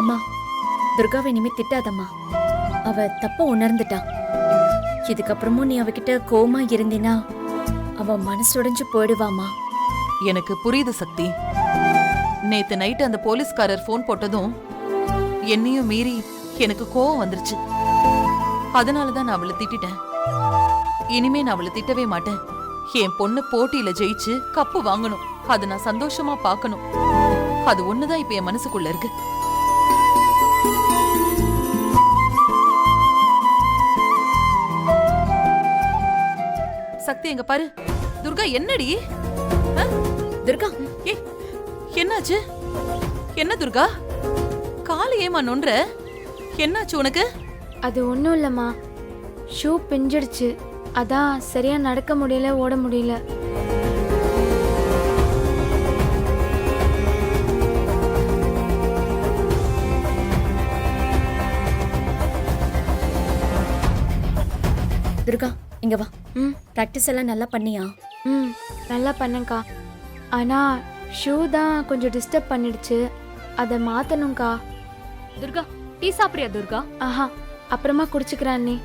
அம்மா, துர்காவை இனிமே திட்டாதம்மா. அவ தப்ப உணர்ந்துட்டா. இதுக்கப்புறமும் நீ அவகிட்ட கோவமா இருந்தினா அவ மனசுடைஞ்சு போயிடுவாமா. எனக்கு புரியுது சக்தி. நேத்து நைட்டு அந்த போலீஸ்காரர் போன் போட்டதும் என்னையும் மீறி எனக்கு கோவம் வந்துருச்சு. அதனாலதான் நான் அவளை திட்டிட்டேன். இனிமே நான் அவளை திட்டவே மாட்டேன். என் பொண்ணு போட்டியில ஜெயிச்சு கப்பு வாங்கணும். அதை நான் சந்தோஷமா பார்க்கணும். அது ஒண்ணுதான் இப்ப என் மனசுக்குள்ள இருக்கு. சக்தி எங்க பாரு. துர்கா என்னடி? துர்கா, ஏ என்னாச்சு? என்ன துர்கா, கால் ஏமா நொன்ற? என்னாச்சு உனக்கு? அது ஒன்றும் இல்லைம்மா, ஷூ பிஞ்சிடுச்சு. அதான் சரியா நடக்க முடியல, ஓட முடியல. துர்கா இங்க வா. ம் பிராக்டிஸ் எல்லாம் நல்லா பண்ணியா? ம் நல்லா பண்ணேங்க்கா. ஆனால் ஷூ தான் கொஞ்சம் டிஸ்டர்ப் பண்ணிடுச்சு. அதை மாற்றணும்க்கா. துர்கா, டீ சாப்பிடுறியா துர்கா? ஆஹா, அப்புறமா குடிச்சுக்கிறேன் நீ.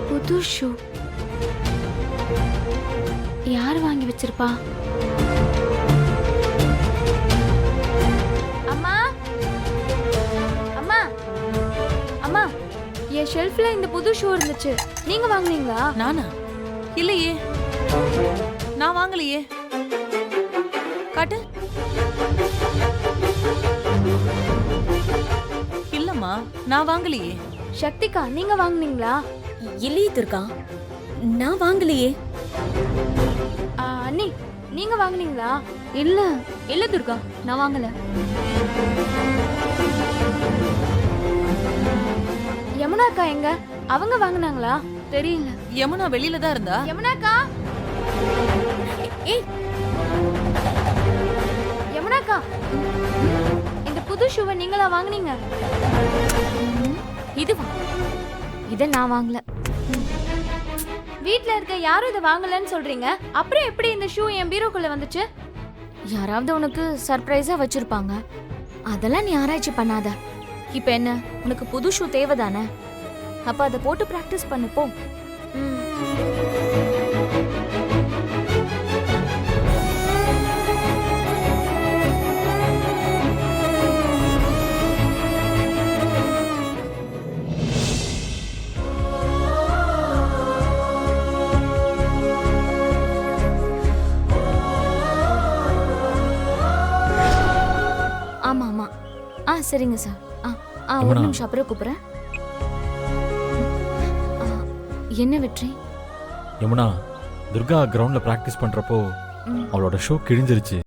புது ஷூ யார் வாங்கி வச்சிருப்பா? அம்மா, அம்மா, அம்மா, என் ஷெல்ஃப்ல இந்த புது ஷூ இருந்துச்சு. நீங்க வாங்குனீங்களா? நானா? இல்லையே, நான் வாங்கலையே. காட்டு. இல்லம்மா, நான் வாங்கலையே. சக்திகா, நீங்க வாங்குனீங்களா? இல்லையே துர்கா, நான் வாங்கலையே. அண்ணி, நீங்க வாங்குனீங்களா? இல்ல இல்ல துர்கா, நான் வாங்கல. யமுனாக்கா எங்க? அவங்க வாங்குனாங்களா? தெரியல. யமுனா வெளியில தான் இருந்தா. யமுனாக்கா, ஏய் யமுனாக்கா, இந்த புது ஷூவை நீங்களா வாங்குனீங்க? இதுவா? இத நான் வாங்கல. வீட்ல இருக்க யாரும் இதை வாங்கலன்னு சொல்றீங்க. அப்புறம் எப்படி இந்த ஷூ என் பீரோக்குள்ள வந்துச்சு? யாராவது உனக்கு சர்ப்ரைஸா வச்சிருப்பாங்க. அதெல்லாம் நீ ஆராய்ச்சி பண்ணாத. இப்ப என்ன, உனக்கு புது ஷூ தேவைதானே? அப்ப அதை போட்டு பிராக்டிஸ் பண்ணு போ. ஆமா ஆமா. சரிங்க சார். ஒரு நிமிஷம் அப்புறம் கூப்பிடுறேன். என்ன வெற்றி? யமுனா, துர்கா கிரவுண்ட்ல பிராக்டிஸ் பண்றப்போ அவளோட ஷூ கிழிஞ்சிருச்சு.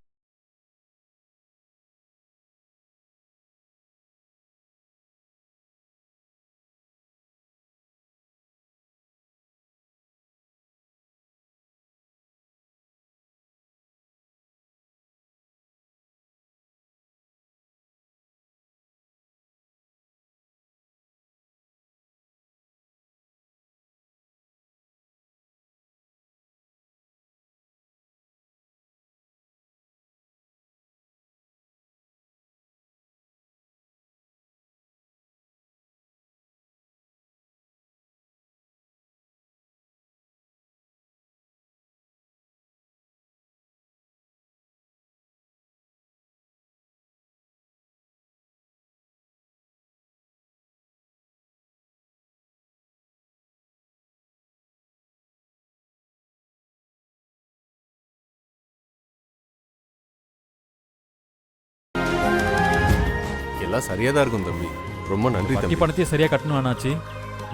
எல்லாம் சரியா தான் இருக்கும் தம்பி. ரொம்ப நன்றி வட்டி தம்பி. பணத்தையும் சரியா கட்டணும் ஆனாச்சு.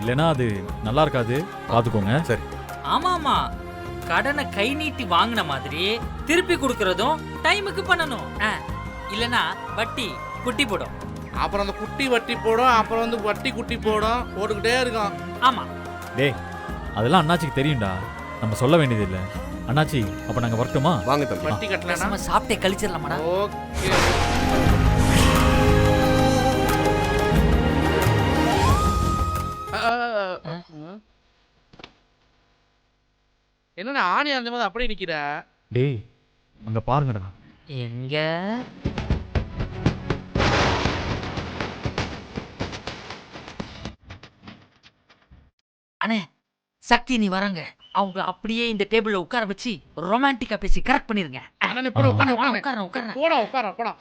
இல்லைன்னா அது நல்லா இருக்காது. பாத்துக்கோங்க. சரி. ஆமாமா, கடனை கை நீட்டி வாங்கின மாதிரி திருப்பி கொடுக்கறதும் டைமுக்கு பண்ணணும். இல்லனா வட்டி குட்டி போடும். அப்புறம் அந்த குட்டி வட்டி போடும், அப்புறம் வந்து வட்டி குட்டி போடும், போட்டுக்கிட்டே இருக்கும். ஆமா. டேய், அதெல்லாம் அண்ணாச்சிக்கு தெரியும்டா, நம்ம சொல்ல வேண்டியதில்லை. அண்ணாச்சி அப்போ நாங்கள் வரட்டுமா? வாங்க தம்பி. வட்டி கட்டலனா நம்ம சாப்பிட்டே கழிச்சிடலாமாடா? ஓகே. என்னண்ணா ஆணி அந்த மாதிரி அப்படியே நிக்கிற? டேய் அங்கே பாருங்கடா. எங்க அண்ணே, சக்தி நீ வராங்க. அவங்க அப்படியே இந்த டேபிள்ல உட்கார வச்சு ரொமான்டிக்கா பேசி கரெக்ட் பண்ணிருங்க. அண்ணா போட உட்கார உட்கார உட்கார. போடா உட்கார போடா.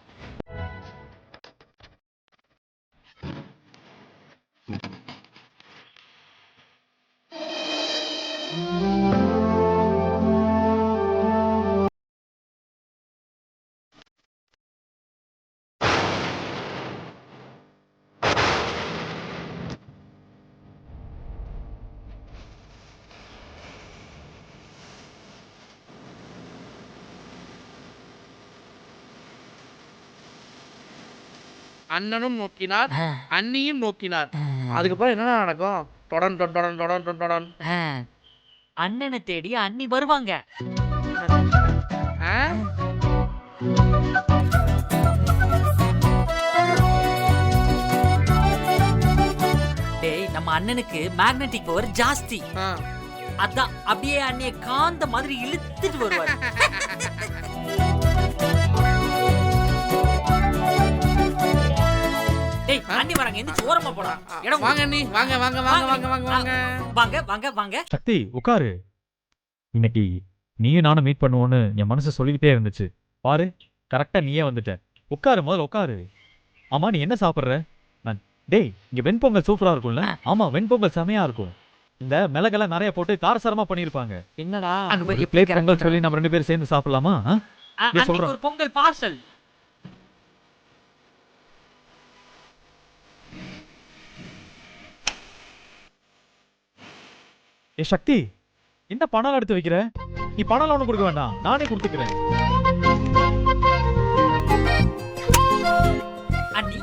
அண்ணனும் நோக்கினார், அண்ணியும் நோக்கினார். அதுக்கப்புறம் என்ன நடக்கும்? தொடன் தொடன் தொடன் தொடன். அண்ணனை தேடி அண்ணி வருவாங்க. ஆ? டேய், நம்ம அண்ணனுக்கு மேக்னெட்டிக் பவர் ஜாஸ்தி. ஆ. அதான் அப்படியே அண்ணிய காந்த மாதிரி இழுத்துட்டு வருவாரு. டேய், அண்ணி வராங்க, எந்திரிச்சு ஓரமா போடா. இடம் வாங்க அண்ணி, வாங்க வாங்க வாங்க வாங்க வாங்க வாங்க. வாங்க வாங்க வாங்க. சக்தி உட்காரு. இன்னைக்கு நீயும் நானும் மீட் பண்ணுவோன்னு என் மனசு சொல்லிக்கிட்டே இருந்துச்சு. பாரு கரெக்டாக நீயே வந்துட்ட. உட்காரு, முதல்ல உட்காரு. ஆமாம் நீ என்ன சாப்பிட்ற? டேய் இங்கே வெண்பொங்கல் சூப்பராக இருக்கும்ல? ஆமாம் வெண்பொங்கல் செமையாக இருக்கும். இந்த மிளகெல்லாம் நிறைய போட்டு காரசாரமாக பண்ணியிருப்பாங்க. என்னடா ஒரு பிளேட் பொங்கல் சொல்லி நம்ம 2 பேரும் சேர்ந்து சாப்பிடலாமா? அன்னைக்கு ஒரு பொங்கல் பார்சல். ஏ சக்தி, என்ன பணம் எடுத்து வைக்கிற? நீ பணம் ஒன்றும் கொடுக்க வேண்டாம், நானே கொடுத்துக்கிறேன். அண்ணி,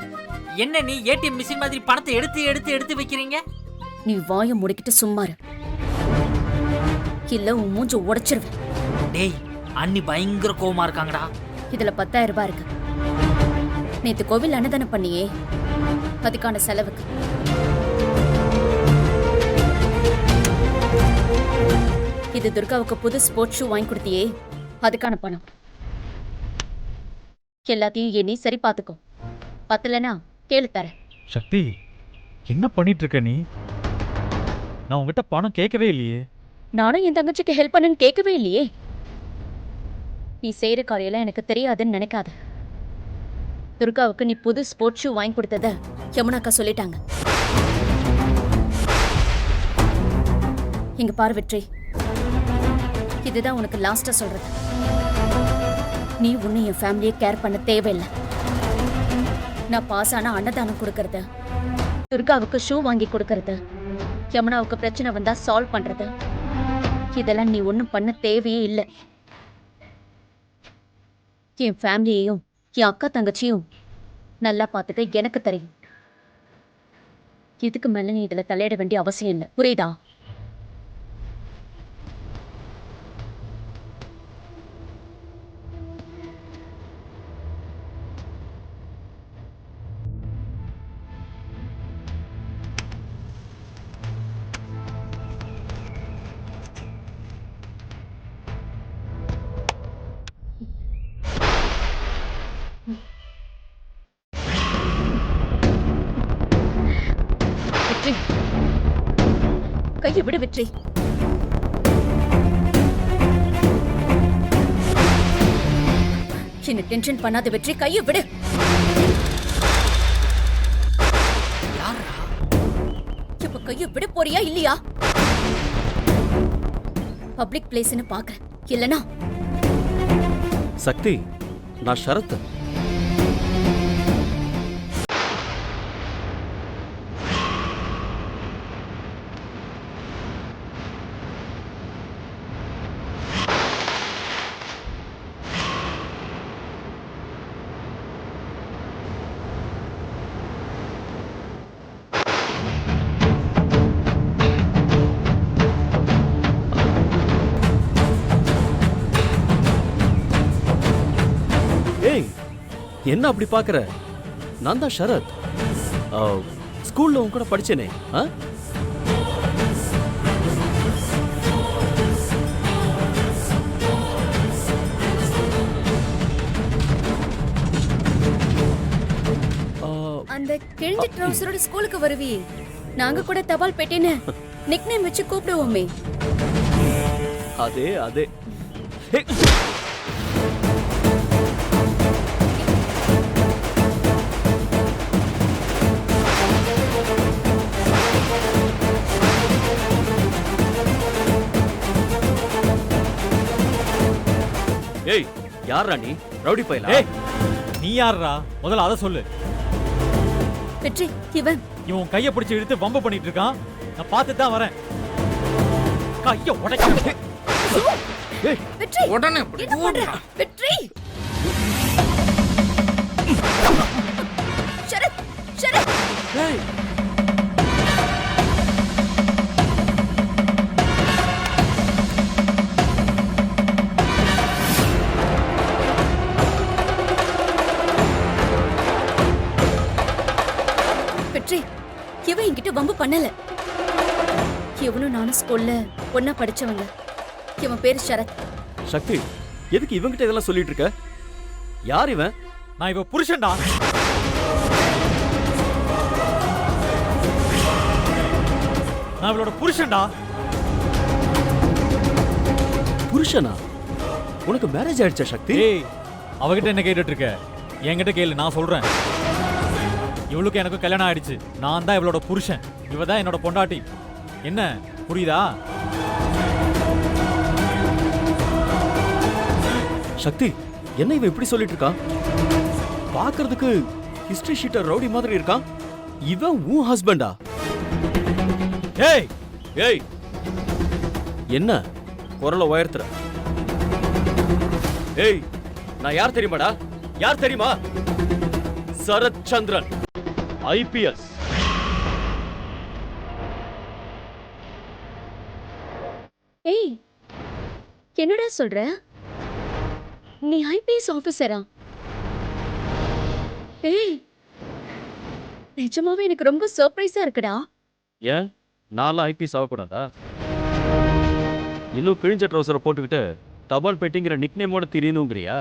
என்ன நீ ஏடிஎம் மிஷின் மாதிரி பணத்தை எடுத்து எடுத்து எடுத்து வைக்கிறீங்க? நீ வாயை முடிக்கிட்டு சும்மா இரு. இல்ல உன் மூஞ்ச உடைச்சிருவேன். டேய், அண்ணி பயங்கர கோவமா இருக்காங்கடா. இதுல 10,000 ரூபாய் இருக்கு. நேத்து கோவில் அன்னதானம் பண்ணியே, அதுக்கான செலவுக்கு. இது துர்காவுக்கு புது ஸ்போர்ட்ஸ் ஷூ வாங்கி கொடுத்தியே, அதுக்கான பணம். எல்லாத்தையும் எண்ணி சரி பார்த்துக்கோ. பத்தலனா கேளு தரேன். சக்தி என்ன பண்ணிட்டு இருக்க நீ? நான் உங்ககிட்ட பணம் கேட்கவே இல்லையே. நானும் என் தங்கச்சிக்கு ஹெல்ப் பண்ணுன்னு கேட்கவே இல்லையே. நீ செய்யற காரியெல்லாம் எனக்கு தெரியாதுன்னு நினைக்காத. துர்காவுக்கு நீ புது ஸ்போர்ட்ஸ் ஷூ வாங்கி கொடுத்தத யமுனாக்கா சொல்லிட்டாங்க. இங்க பாரு வெற்றி, இதுதான் உனக்கு லாஸ்டா சொல்றது. நீ ஒண்ணு என் ஃபேமிலியை கேர் பண்ண தேவையில்லை. நான் பாஸ் ஆனா அன்னதானம் கொடுக்கறது, துர்காவுக்கு ஷூ வாங்கி கொடுக்கறது, யமுனாவுக்கு பிரச்சனை வந்தா சால்வ் பண்றது, இதெல்லாம் நீ ஒன்றும் பண்ண தேவையே இல்லை. என் ஃபேமிலியையும் என் அக்கா தங்கச்சியும் நல்லா பார்த்துக்க எனக்கு தெரியும். இதுக்கு மேல நீ இதுல தலையிட வேண்டிய அவசியம் இல்லை, புரியுதா? வெற்றி, கையை விடு வெற்றி. என்ன டென்ஷன் பண்ணாத வெற்றி, கையை விடு. இப்ப கையை விட போறியா இல்லையா? பப்ளிக் பிளேஸ்னு பாக்குறேன், இல்லனா சக்தி, நான் ஷரத். என்ன அப்படி பார்க்குற? நான் தான் ஷரத். ஸ்கூலில் உன் கூட படிச்சேனே. ஆ அந்த கிழிஞ்ச ட்ரவுசரோட ஸ்கூலுக்கு வருவியே, நாங்க கூட தபால் பெட்டின்னு நிக்நேம் வச்சு கூப்பிடுவோமே. அதே அதே. ஹே! ஏய், யாரா நீ? ரவுடி பையலா? ஏய், நீ யாருடா? முதல்ல அதை சொல்லு. வெற்றி, இவன் இவன் கையை பிடிச்சி இழுத்து வம்பு பண்ணிட்டு இருக்கான். நான் பார்த்துட்டு தான் வரேன். கையை உடைக்க. வெற்றி, உடனே என்ன பண்ற? வெற்றி, ஷரத், ஷரத். ஏய், வெற்றி, இவன் என்கிட்ட வம்பு பண்ணல. இவனும் நானும் ஸ்கூல்ல ஒன்னா படிச்சவங்க. இவன் பேரு ஷரத். சக்தி, எதுக்கு இவங்கிட்ட இதெல்லாம் சொல்லிட்டு இருக்க? யார் இவன்? நான் இவ புருஷன்டா. நான் இவளோட புருஷன்டா. புருஷனா? உனக்கு மேரேஜ் ஆயிடுச்சா சக்தி? ஏய், அவகிட்ட என்ன கேட்டுட்டு இருக்க? என்கிட்ட கேளு, நான் சொல்றேன். இவளுக்கு எனக்கு கல்யாணம் ஆயிடுச்சு. நான் தான் இவளோட புருஷன். இவ தான் என்னோட பொண்டாட்டி. என்ன புரியுதா? சக்தி, என்ன இவன் இப்படி சொல்லிட்டு இருக்கான்? பார்க்கிறதுக்கு ஹிஸ்டரி ஷீட்டர் ரவுடி மாதிரி இருக்கான். இவன் உன் ஹஸ்பண்டா? ஏய், ஏய், என்ன குரலை உயர்த்துற? ஏய், நான் யார் தெரியுமாடா? யார் தெரியுமா? சரத் சந்திரன், IPS. ஏய், என்னடா சொல்ற? நீ ஐபிஎஸ் ஆபீசரா? ஏய், நிஜமாவே எனக்கு ரொம்ப சர்ப்ரைஸா இருக்குடா. ஏன் நான்லாம் ஐபிஎஸ் ஆகக்கூடாதா? இன்னும் கிழிஞ்ச ட்ரௌசரை போட்டுக்கிட்டு தபால் பெட்டிங்கிற நிக்நேமோட திரியணுங்கிறியா?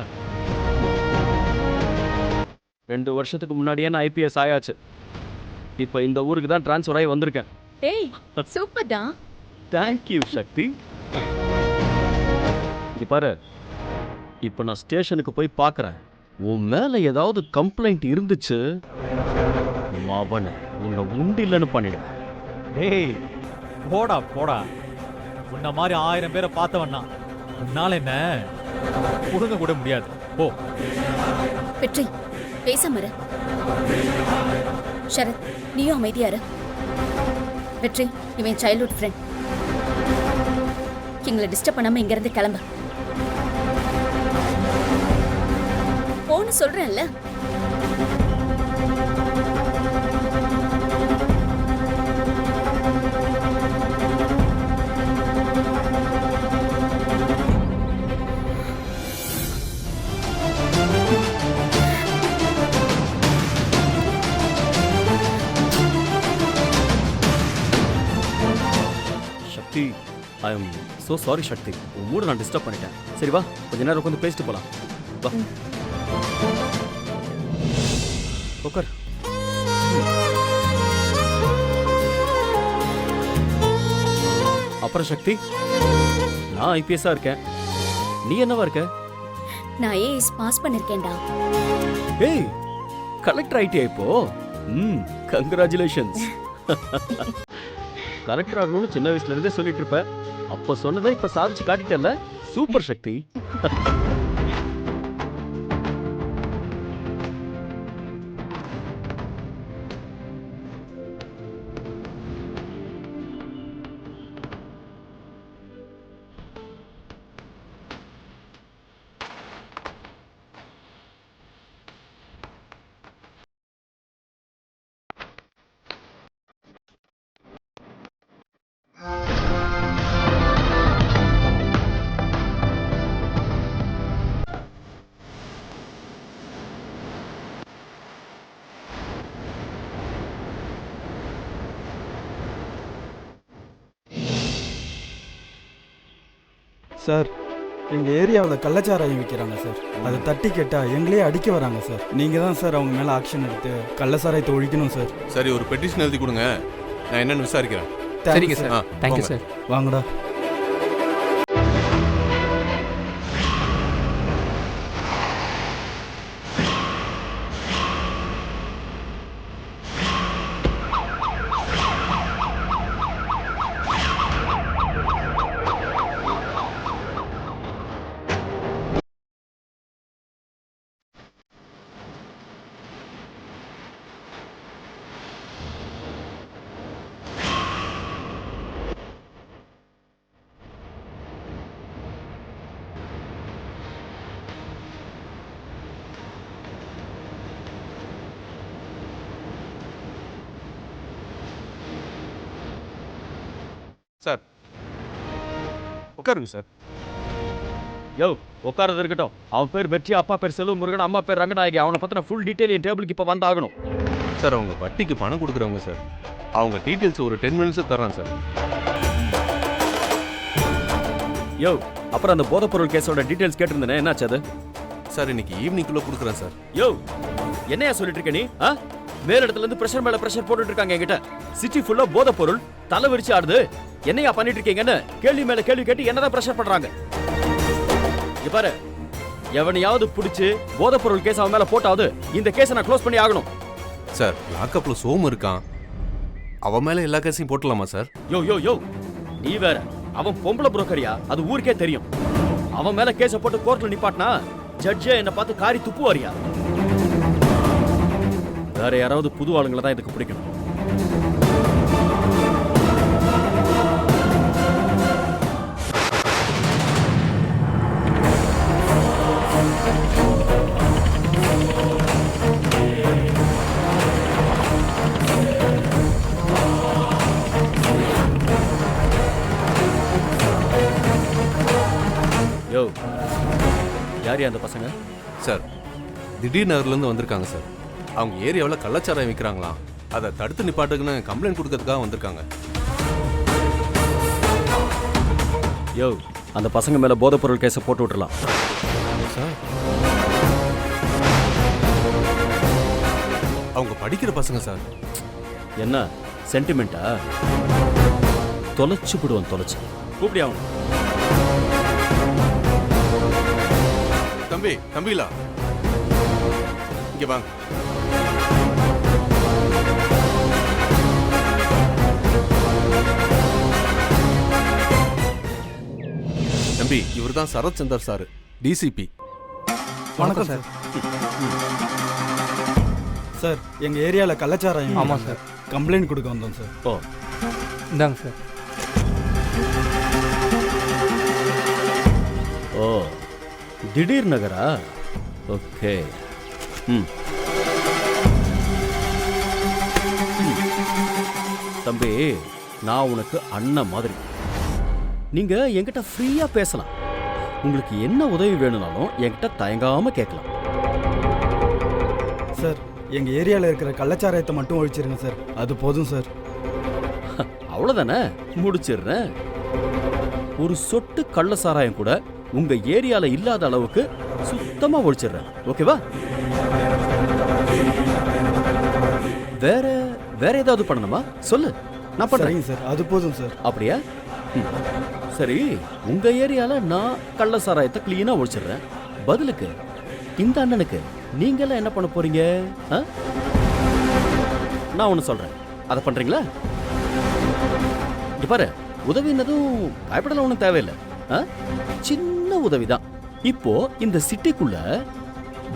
2 வருஷத்துக்கு முன்னாடியே நான் ஐபிஎஸ் ஆயாச்சு. இப்போ இந்த ஊருக்கு தான் ட்ரான்ஸ்ஃபர் ஆகி வந்திருக்கேன். ஏய், சூப்பர்டா. தேங்க்யூ சக்தி. இங்க பாரு, இப்போ நான் ஸ்டேஷனுக்கு போய் பார்க்குறேன். உன் மேலே ஏதாவது கம்ப்ளைண்ட் இருந்துச்சு, அவனை உன்னை உண்டில்லன்னு பண்ணிடுவேன். ஏய், போடா போடா. உன்ன மாதிரி 1000 பேரை பார்த்தவன்னா உன்னால என்ன புடுங்க கூட முடியாது. போ. வெற்றி, பேசாம இரு. ஷரத், நீயும் அமைதியா இரு. வெற்றி, இவன் சைல்ட்ஹுட் ஃப்ரெண்ட். எங்களை டிஸ்டர்ப் பண்ணாம இங்க இருந்து கிளம்பு. போன்னு சொல்றேன்ல. சக்தி, ஐ எம் ஸோ சாரி சக்தி. உன் மூட நான் டிஸ்டர்ப் பண்ணிட்டேன். சரி வா, கொஞ்ச நேரம் உட்காந்து பேசிட்டு போகலாம். வா, உட்கார். அப்புறம் சக்தி, நான் ஐபிஎஸ்ஸா இருக்கேன். நீ என்னவா இருக்க? நான் ஏஎஸ் பாஸ் பண்ணிருக்கேன்டா. ஏய், கலெக்டர் ஆயிட்டியா இப்போ? கங்க்ராச்சுலேஷன்ஸ். கலெக்டர் ஆகணும்னு சின்ன வயசுல இருந்தே சொல்லிட்டு இருப்ப. அப்ப சொன்னதை இப்ப சாதிச்சு காட்டிட்டல. சூப்பர் சக்தி. சார் எங்கள் ஏரியாவில் கள்ளச்சாராயம் விற்கிறாங்க சார். அதை தட்டி கேட்டால் எங்களே அடிக்க வராங்க சார். நீங்கள் தான் சார் அவங்க மேலே ஆக்ஷன் எடுத்து கள்ளச்சாராயத்தை ஒழிக்கணும் சார். சரி, ஒரு பெட்டிஷன் எழுதி கொடுங்க, நான் என்னன்னு விசாரிக்கிறேன். சரிங்க சார். Thank you sir. வாங்கடா. சார் உட்காருங்க சார். யோ உட்காரது இருக்கட்டும். அவன் பேர் வெற்றி, அப்பா பேர் செல்வ முருகன், அம்மா பேர் ரங்கநாயகி. அவனை பற்றின ஃபுல் டீட்டெயில் என் டேபிளுக்கு இப்போ வந்தாகணும். சார் அவங்க வட்டிக்கு பணம் கொடுக்குறவங்க சார். அவங்க டீட்டெயில்ஸ் ஒரு 10 மினிட்ஸ் தர்றான் சார். யோ அப்புறம் அந்த போதைப்பொருள் கேஸோட டீட்டெயில்ஸ் கேட்டிருந்தேனே, என்னாச்சு அது? சார் இன்னைக்கு ஈவினிங்குள்ளே கொடுக்குறேன் சார். யோ என்னையா சொல்லிட்டு இருக்க நீ? வேற இடத்துல இருந்து பிரஷர் மேல பிரஷர் போட்டுட்டு இருக்காங்க என்கிட்ட. சிட்டி ஃபுல்லா போதைப்பொருள் தலை விரிச்சு ஆடுது. என்னையா பண்ணிட்டு இருக்கீங்கன்னு கேள்வி மேல கேள்வி கேட்டு என்னதான் பிரஷர் பண்றாங்க. இங்க பாரு, எவனையாவது பிடிச்சு போதைப்பொருள் கேஸ் அவன் மேல போட்டாவது இந்த கேஸை நான் க்ளோஸ் பண்ணி ஆகணும். சார் லாக்கப்ல சோமு இருக்கான், அவன் மேல எல்லா கேஸையும் போட்டலாமா சார்? யோ யோ யோ நீ வேற, அவன் பொம்பளை புரோக்கரியா, அது ஊருக்கே தெரியும். அவன் மேல கேஸை போட்டு கோர்ட்ல நிப்பாட்டினா ஜட்ஜே என்னை பார்த்து காரி துப்புவாரியா? வேற யாராவது புது ஆளுங்களை தான் இதுக்கு பிடிக்கணும். யோ யாரியா அந்த பசங்க? சார் திடீர் நகர்லேருந்து வந்திருக்காங்க சார். அவங்க ஏரியாவில் கள்ளச்சாராயம் விற்கிறாங்களாம், அதை தடுத்து நிப்பாட்டுக்குன்னு கம்ப்ளைண்ட் கொடுக்கறதுக்காக வந்திருக்காங்க. யோ அந்த பசங்க மேல போதைப்பொருள் கேஸை போட்டு விட்டுறலாம் சார். அவங்க படிக்கிற பசங்க சார். என்ன சென்டிமெண்டா? தொலைச்சு விடுவான், தொலைச்சு கூப்பிடி அவன். தம்பிலா இங்க வாங்க. தம்பி இவர் தான் சரத் சந்தர் சார், டிசிபி. வணக்கம் சார். சார் எங்கள் ஏரியாவில் கள்ளச்சாராயம். ஆமாம் சார், கம்ப்ளைண்ட் கொடுக்க வந்தோம் சார். ஓ இந்தாங்க சார். ஓ திடீர் நகரா? ஓகே. தம்பி நான் உனக்கு அண்ணன் மாதிரி. நீங்க என்கிட்ட ஃப்ரீயா பேசலாம். உங்களுக்கு என்ன உதவி வேணும்னாலும் என்கிட்ட தயங்காம கேட்கலாம். சார் எங்கள் ஏரியாவில் இருக்கிற கள்ளச்சாராயத்தை மட்டும் ஒழிச்சிருங்க சார், அது போதும் சார். அவ்வளோதானே, முடிச்சிடுறேன். ஒரு சொட்டு கள்ள சாராயம் கூட உங்க ஏரியால இல்லாத அளவுக்கு சுத்தமா ஒழிச்சிடுறேன். ஓகேவா? வேற வேற ஏதாவது பண்ணணுமா சொல்லு, நான் பண்றேன் சார். அது போதும் சார். அப்படியா? சரி, உங்க ஏரியால நான் கள்ள சாராயத்தை கிளீனா ஒழிச்சிடுறேன். பதிலுக்கு இந்த அண்ணனுக்கு நீங்க எல்லாம் என்ன பண்ண போறீங்க? நான் ஒண்ணு சொல்றேன், அதை பண்றீங்களா? இங்க பாரு, உதவினதும் பயப்படலாம் ஒன்றும் தேவையில்லை. சின்ன உதவிதான். இப்போ இந்த சிட்டிக்குள்ள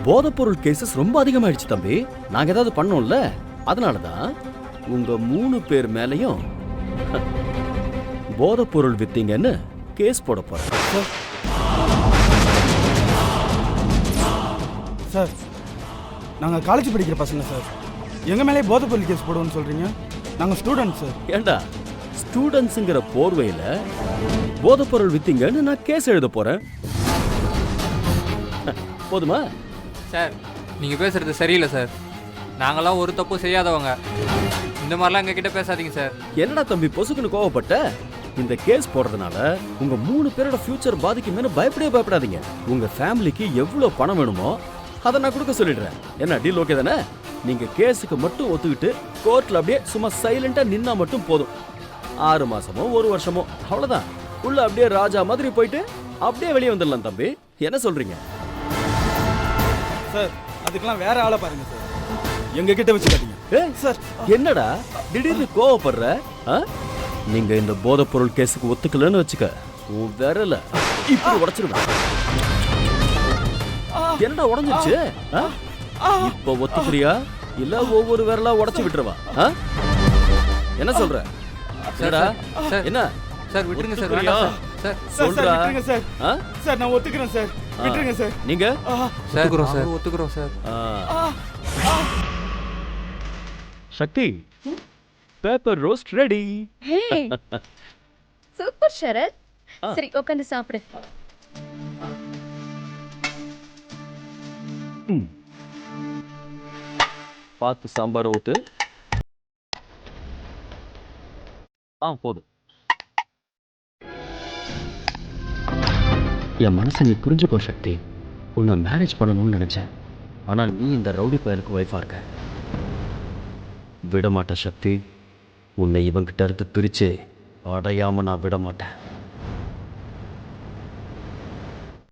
போதைப்பொருள் கேசஸ் ரொம்ப அதிகமாயிடுச்சு தம்பி. நாங்க ஏதாவது பண்ணோம்ல, அதனாலதான் உங்க 3 பேர் மேலையும் போதைப்பொருள் வித்தீங்கன்னு கேஸ் போட போறேன். சார் நாங்கள் காலேஜ் படிக்கிற பசங்க சார். எங்கள் மேலே போதைப்பொருள் கேஸ் போடுவோன்னு சொல்கிறீங்க? நாங்கள் ஸ்டூடெண்ட்ஸ் சார். ஏண்டா ஸ்டூடெண்ட்ஸுங்கிற போர்வையில் போதைப்பொருள் வித்தீங்கன்னு நான் கேஸ் எழுத போறேன். போதுமா? சார் நீங்கள் பேசுறது சரியில்லை சார். நாங்களாம் ஒரு தப்பு செய்யாதவங்க. இந்த மாதிரிலாம் எங்ககிட்ட பேசாதீங்க சார். என்னடா தம்பி பொசுக்குன்னு கோவப்பட்ட? இந்த கேஸ் போடுறதுனால உங்க 3 பேரோட ஃபியூச்சர் பாதிக்குமேனு பயப்படாதீங்க. உங்க ஃபேமிலிக்கு எவ்வளவு பணம் வேணுமோ அதை நான் கொடுக்க சொல்லிடுறேன். என்ன டீல் ஓகே தானே? நீங்க கேஸுக்கு மட்டும் ஒத்துக்கிட்டு கோர்ட்ல அப்படியே சும்மா சைலண்டா நின்னா மட்டும் போதும். 6 மாசமோ 1 வருஷமோ அவ்வளவுதான். உள்ள அப்படியே ராஜா மாதிரி போயிட்டு அப்படியே வெளியே வந்துடலாம் தம்பி. என்ன சொல்றீங்க? சார் அதுக்கெல்லாம் வேற ஆளை பாருங்க சார், எங்க கிட்ட வச்சுக்காதீங்க. சார் என்னடா திடீர்னு கோவப்படுற? நீங்க இந்த போதைப் பொருள் கேஸுக்கு ஒத்துக்கலன்னு வச்சுக்க, உன் விரல இப்படி உடைச்சிருவேன். என்னடா உடைஞ்சிருச்சு? இப்ப ஒத்துக்கிறியா இல்ல ஒவ்வொரு விரலா உடைச்சு விட்டுருவா? என்ன சொல்ற? என்ன சார் விட்டுருங்க சார், ஒத்துக்கிறியா? வேண்டாம் சார். சொல்றா. சார் சார் நான் ஒத்துக்கிறேன் சார், விட்டுருங்க சார். நீங்க ஒத்துக்குறோம் சார், ஒத்துக்குறோம் sir. Sakthi, paper roast ready. Super Sharath. சரி உட்காந்து சாப்பிடு. பார்த்து சாம்பார் ஊத்து. போதும். என் மனசை நீ புரிஞ்சுக்கோ சக்தி. உன்னை மேரேஜ் பண்ணணும்னு நினைச்சேன், ஆனால் நீ இந்த ரவுடி பயலுக்கு ஒய்ஃபா இருக்க. விட மாட்டேன் சக்தி. உன்னை இவங்கிட்ட இருந்து பிரிச்சு அடையாம நான் விட மாட்டேன்.